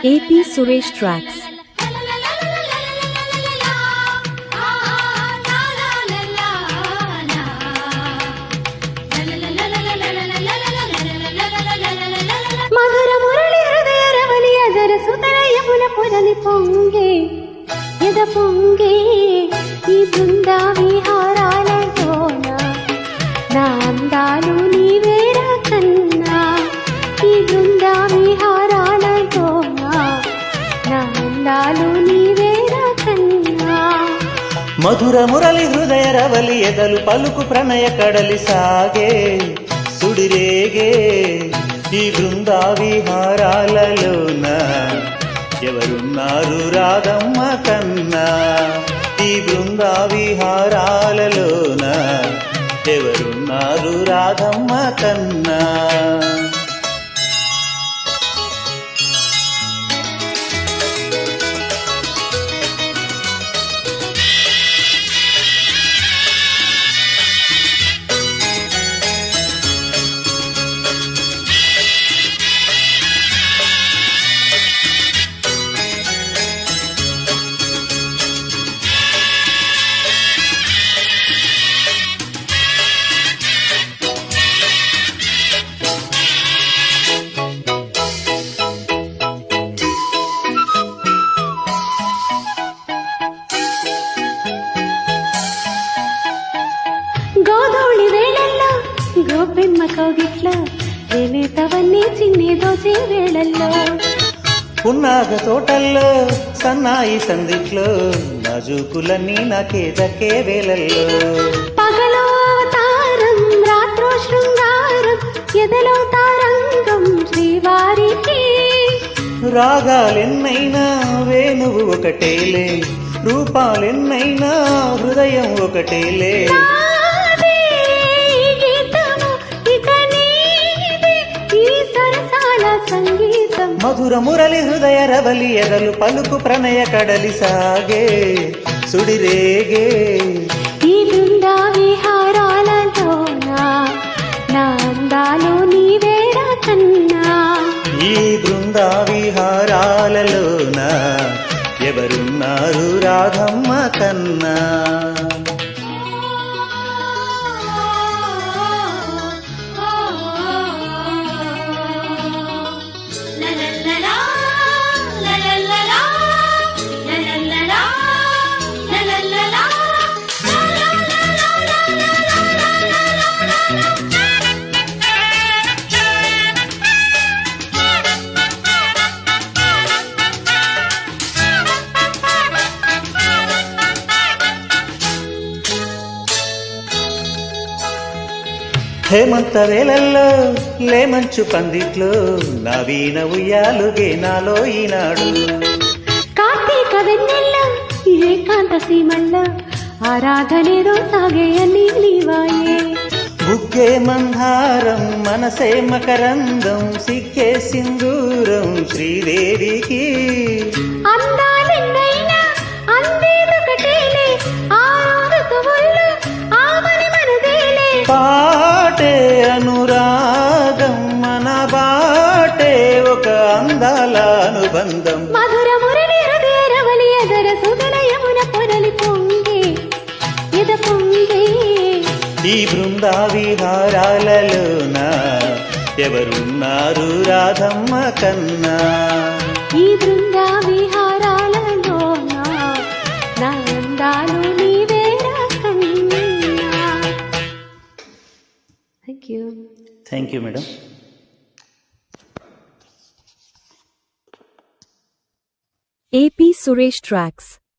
AP Suresh Tracks. మధుర మురళి హృదయ రవలి అజర సుతర యమున పొరలి పొంగే ఎద పొంగే ఈ బృందా విహారాలలోన నా అందాలు నీవేరా కన్నా ఈ బృందా విహారాలలోన నా అందాలు నీవేరా కన్నా మధుర మురళి హృదయ రవలి ఎదలు పలుకు ప్రణయ కడలి సాగే సుడిరేగే ఈ బృందా విహారాలలోన ఎవరున్నారు రాధమ్మ కన్నా ఈ బృందా విహారాలలోన ఎవరున్నారు రాధమ్మ కన్నా గోధూళి వేళల్లో గోపెమ్మ కౌగిట్లో వేలేతవన్నీ చిన్ని దోచే వేళల్లో పున్నాగ తోటల్లో సన్నాయి సందిట్లో నాజూకులన్నీ నాకే దక్కే వేళల్లో పగలో అవతారం రాత్రో శృంగారం ఎదలో తారంగం శ్రీవారికి రాగాలెన్నైనా వేణువు ఒకటేలే రూపాలెన్నైనా హృదయం ఒకటేలే నాదే ఈ గీతము ఇక నీదే ఈ సరసాల సంగీతం మధుర మురళి హృదయ రవలి ఎదలు పలుకు ప్రణయ కడలి సాగే సుడిరేగే ఈ బృందా విహారాలలోన నా అందాలు నీవేరా కన్నా ఈ బృందా విహారాలలోన ఎవరున్నారు రాధమ్మ కన్నా హేమంత వేళల్లో లేమంచు పందిట్లో నా వీణ ఉయ్యాలుగే నాలో ఈనాడు కార్తీక వెన్నెల్ల ఏకాంత సీమల్ల ఆరాధనేదో సాగే అని నీవాయే బుగ్గే మందారం మనసే మకరందం సిగ్గే సింధూరం శ్రీదేవికి అందాలెన్నైనా అందేదొకటేలే ఆ ఋతువుల్లో ఆమని మనదేలే పాటే అనురాగం మన బాటే ఒక అందాల అనుబంధం మధుర మురళి హృదయ రవలి అదర సుగల యమున పొరలి పొంగే ఎద పొంగే ఈ బృందా విహారాలలోన ఎవరున్నారు రాధమ్మ కన్నా ఈ బృందా విహారాలలోన నా అందాలు నీవేరా కన్నా thank you madam. AP Suresh Tracks.